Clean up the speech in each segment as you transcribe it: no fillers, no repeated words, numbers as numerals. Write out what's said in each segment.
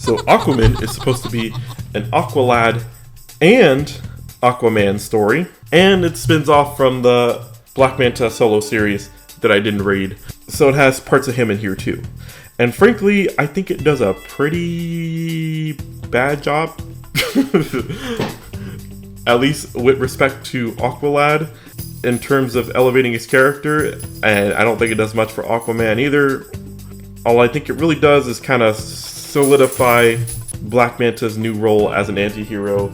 So Aquaman is supposed to be an Aqualad and Aquaman story, and it spins off from the Black Manta solo series that I didn't read. So it has parts of him in here too. And frankly, I think it does a pretty bad job. At least with respect to Aqualad, in terms of elevating his character, and I don't think it does much for Aquaman either. All I think it really does is kind of solidify Black Manta's new role as an anti-hero,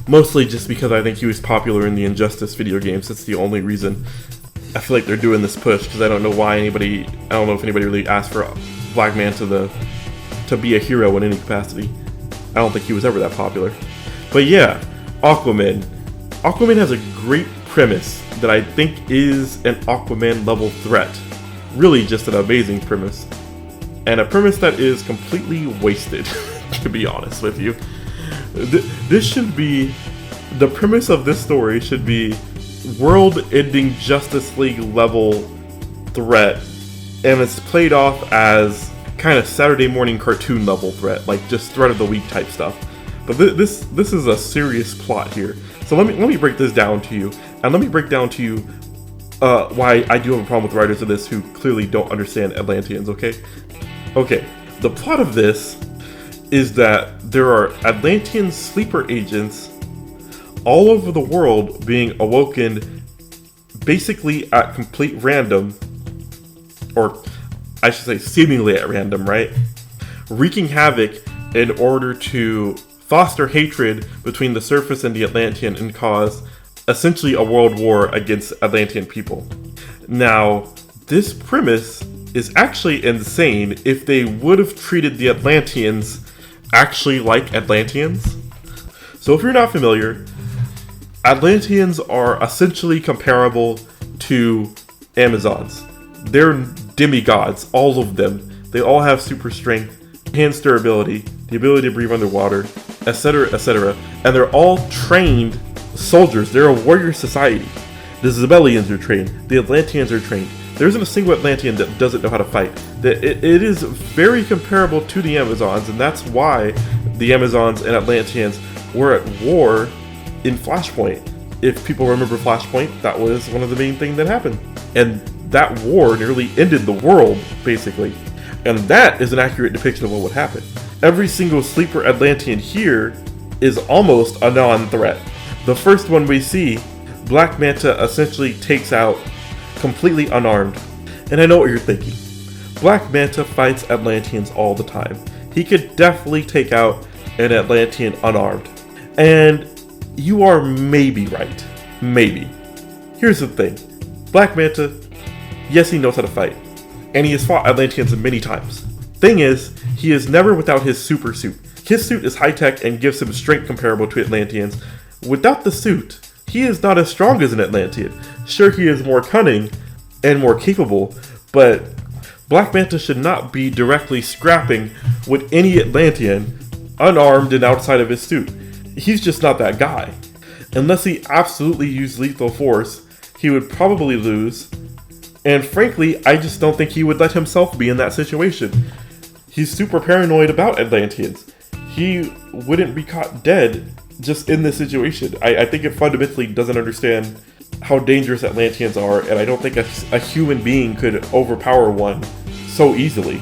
mostly just because I think he was popular in the Injustice video games. That's the only reason. I feel like they're doing this push, because I don't know if anybody really asked for Black Manta to be a hero in any capacity. I don't think he was ever that popular. But yeah, Aquaman. Aquaman has a great premise that I think is an Aquaman level threat. Really just an amazing premise. And a premise that is completely wasted, to be honest with you. The premise of this story should be world-ending Justice League level threat, and it's played off as kind of Saturday morning cartoon level threat, like just threat of the week type stuff. But this is a serious plot here. So let me break this down to you, and let me break down to you why I do have a problem with writers of this who clearly don't understand Atlanteans. Okay. The plot of this is that there are Atlantean sleeper agents all over the world being awoken basically at complete random, or I should say seemingly at random, right? Wreaking havoc in order to foster hatred between the surface and the Atlantean and cause essentially a world war against Atlantean people. Now, this premise is actually insane if they would have treated the Atlanteans actually like Atlanteans. So if you're not familiar, Atlanteans are essentially comparable to Amazons. They're demigods, all of them. They all have super strength, enhanced durability, the ability to breathe underwater, etc., etc. And they're all trained soldiers. They're a warrior society. The Zibellians are trained. The Atlanteans are trained. There isn't a single Atlantean that doesn't know how to fight. It is very comparable to the Amazons, and that's why the Amazons and Atlanteans were at war in Flashpoint. If people remember Flashpoint, that was one of the main things that happened. And that war nearly ended the world, basically. And that is an accurate depiction of what would happen. Every single sleeper Atlantean here is almost a non-threat. The first one we see, Black Manta essentially takes out completely unarmed. And I know what you're thinking. Black Manta fights Atlanteans all the time. He could definitely take out an Atlantean unarmed. And you are maybe right. Maybe. Here's the thing. Black Manta, yes, he knows how to fight. And he has fought Atlanteans many times. Thing is, he is never without his super suit. His suit is high-tech and gives him strength comparable to Atlanteans. Without the suit, he is not as strong as an Atlantean. Sure, he is more cunning and more capable, but Black Manta should not be directly scrapping with any Atlantean unarmed and outside of his suit. He's just not that guy. Unless he absolutely used lethal force, he would probably lose. And frankly, I just don't think he would let himself be in that situation. He's super paranoid about Atlanteans. He wouldn't be caught dead just in this situation. I think it fundamentally doesn't understand how dangerous Atlanteans are, and I don't think a human being could overpower one so easily.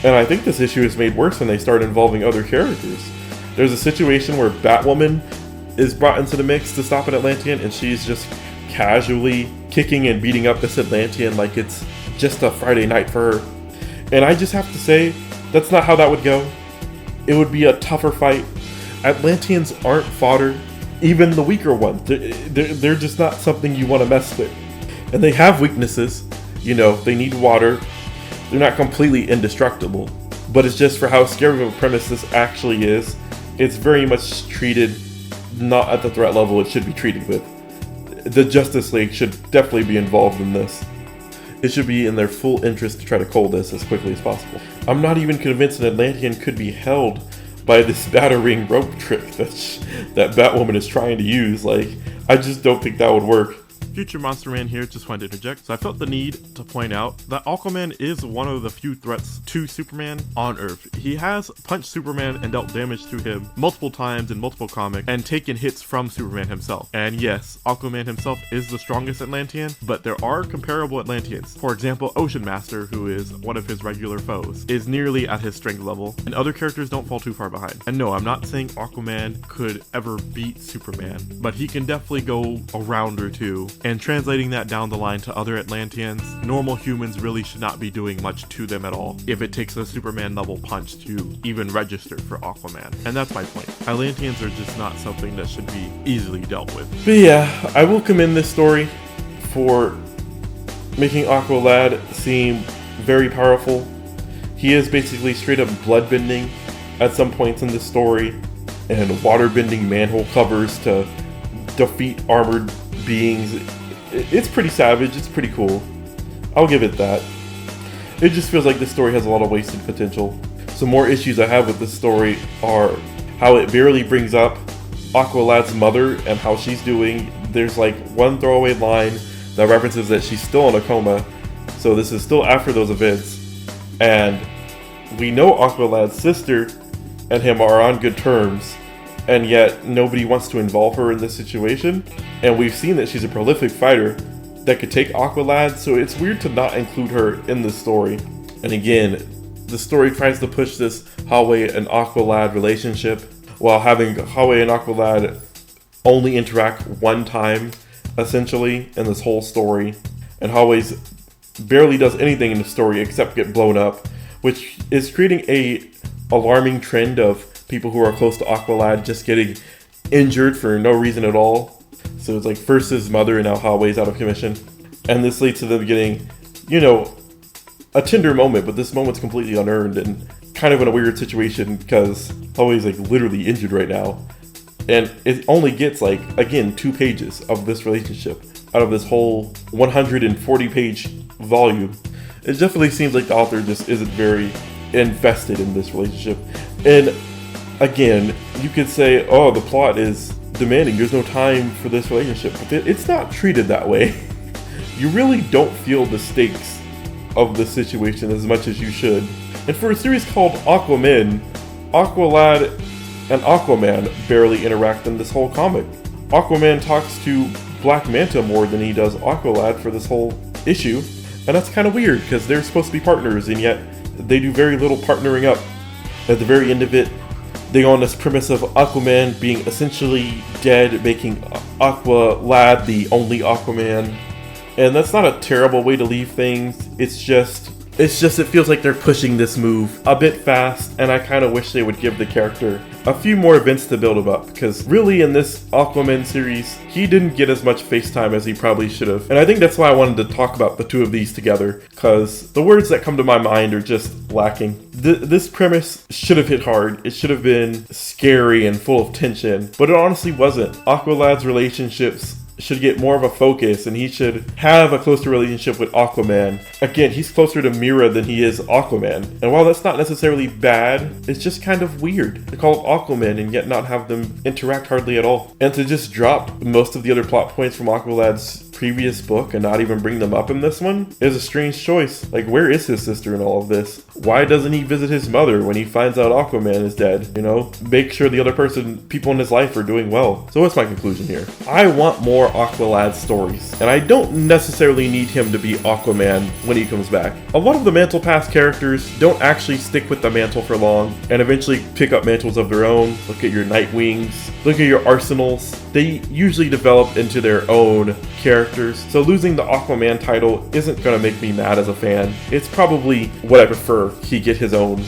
And I think this issue is made worse when they start involving other characters. There's a situation where Batwoman is brought into the mix to stop an Atlantean, and she's just casually kicking and beating up this Atlantean like it's just a Friday night for her. And I just have to say, that's not how that would go. It would be a tougher fight. Atlanteans aren't fodder. Even the weaker ones. They're just not something you want to mess with. And they have weaknesses. You know, they need water. They're not completely indestructible. But it's just for how scary of a premise this actually is. It's very much treated not at the threat level it should be treated with. The Justice League should definitely be involved in this. It should be in their full interest to try to cull this as quickly as possible. I'm not even convinced an Atlantean could be held by this battering rope trick that Batwoman is trying to use. Like, I just don't think that would work. Future Monster Man here, just wanted to interject. So I felt the need to point out that Aquaman is one of the few threats to Superman on Earth. He has punched Superman and dealt damage to him multiple times in multiple comics and taken hits from Superman himself. And yes, Aquaman himself is the strongest Atlantean, but there are comparable Atlanteans. For example, Ocean Master, who is one of his regular foes, is nearly at his strength level, and other characters don't fall too far behind. And no, I'm not saying Aquaman could ever beat Superman, but he can definitely go a round or two. And translating that down the line to other Atlanteans, normal humans really should not be doing much to them at all if it takes a Superman level punch to even register for Aquaman. And that's my point. Atlanteans are just not something that should be easily dealt with. But yeah, I will commend this story for making Aqualad seem very powerful. He is basically straight up bloodbending at some points in the story, and water-bending manhole covers to defeat armored beings. It's pretty savage, it's pretty cool. I'll give it that. It just feels like this story has a lot of wasted potential. Some more issues I have with this story are how it barely brings up Aqualad's mother and how she's doing. There's like one throwaway line that references that she's still in a coma, so this is still after those events. And we know Aqualad's sister and him are on good terms, and yet nobody wants to involve her in this situation. And we've seen that she's a prolific fighter that could take Aqualad, so it's weird to not include her in the story. And again, the story tries to push this Hawe and Aqualad relationship while having Hawe and Aqualad only interact one time, essentially, in this whole story. And Hawe's barely does anything in the story except get blown up, which is creating a alarming trend of people who are close to Aqualad just getting injured for no reason at all. So it's like first his mother and now Hawe's out of commission. And this leads to them getting, you know, a tender moment, but this moment's completely unearned and kind of in a weird situation because Hawe's like literally injured right now. And it only gets like, again, 2 pages of this relationship out of this whole 140 page volume. It definitely seems like the author just isn't very invested in this relationship. And again, you could say, oh, the plot is demanding, there's no time for this relationship, but it's not treated that way. You really don't feel the stakes of the situation as much as you should. And for a series called Aquaman, Aqualad and Aquaman barely interact in this whole comic. Aquaman talks to Black Manta more than he does Aqualad for this whole issue, and that's kind of weird because they're supposed to be partners, and yet they do very little partnering up. At the very end of it, they go on this premise of Aquaman being essentially dead, making Aqualad the only Aquaman. And that's not a terrible way to leave things. It's just it feels like they're pushing this move a bit fast, and I kind of wish they would give the character a few more events to build him up, because really in this Aquaman series, he didn't get as much face time as he probably should have. And I think that's why I wanted to talk about the two of these together, because the words that come to my mind are just lacking. This premise should have hit hard. It should have been scary and full of tension, but it honestly wasn't. Aqualad's relationships should get more of a focus, and he should have a closer relationship with Aquaman. Again, he's closer to Mira than he is Aquaman. And while that's not necessarily bad, it's just kind of weird to call him Aquaman and yet not have them interact hardly at all. And to just drop most of the other plot points from Aqualad's previous book and not even bring them up in this one is a strange choice. Like, where is his sister in all of this? Why doesn't he visit his mother when he finds out Aquaman is dead? You know, make sure the other people in his life are doing well. So what's my conclusion here? I want more Aqualad stories, and I don't necessarily need him to be Aquaman when he comes back. A lot of the Mantle Pass characters don't actually stick with the mantle for long and eventually pick up mantles of their own. Look at your Nightwings, look at your Arsenals. They usually develop into their own characters. So losing the Aquaman title isn't going to make me mad as a fan. It's probably what I prefer. He get his own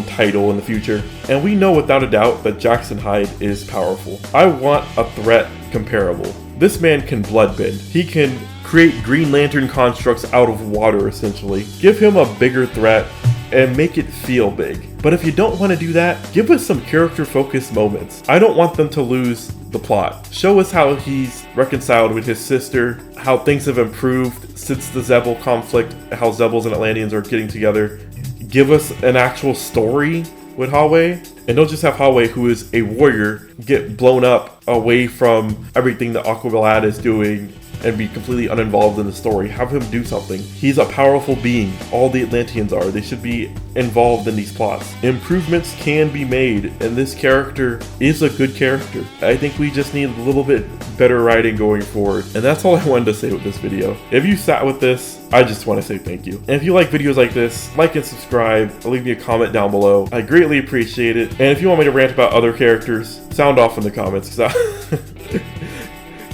title in the future. And we know without a doubt that Jackson Hyde is powerful. I want a threat comparable. This man can bloodbend. He can create Green Lantern constructs out of water, essentially. Give him a bigger threat and make it feel big. But if you don't want to do that, give us some character-focused moments. I don't want them to lose the plot. Show us how he's reconciled with his sister, how things have improved since the Zebel conflict, how Zebels and Atlanteans are getting together. Give us an actual story with Hawe, and don't just have Hawe, who is a warrior, get blown up away from everything that Aqualad is doing and be completely uninvolved in the story. Have him do something. He's a powerful being. All the Atlanteans are. They should be involved in these plots. Improvements can be made, and this character is a good character. I think we just need a little bit better writing going forward. And that's all I wanted to say with this video. If you sat with this, I just want to say thank you. And if you like videos like this, like and subscribe, leave me a comment down below. I greatly appreciate it. And if you want me to rant about other characters, sound off in the comments, because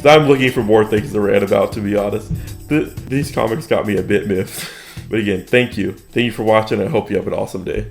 I'm looking for more things to rant about, to be honest. These comics got me a bit miffed. But again, thank you. Thank you for watching. I hope you have an awesome day.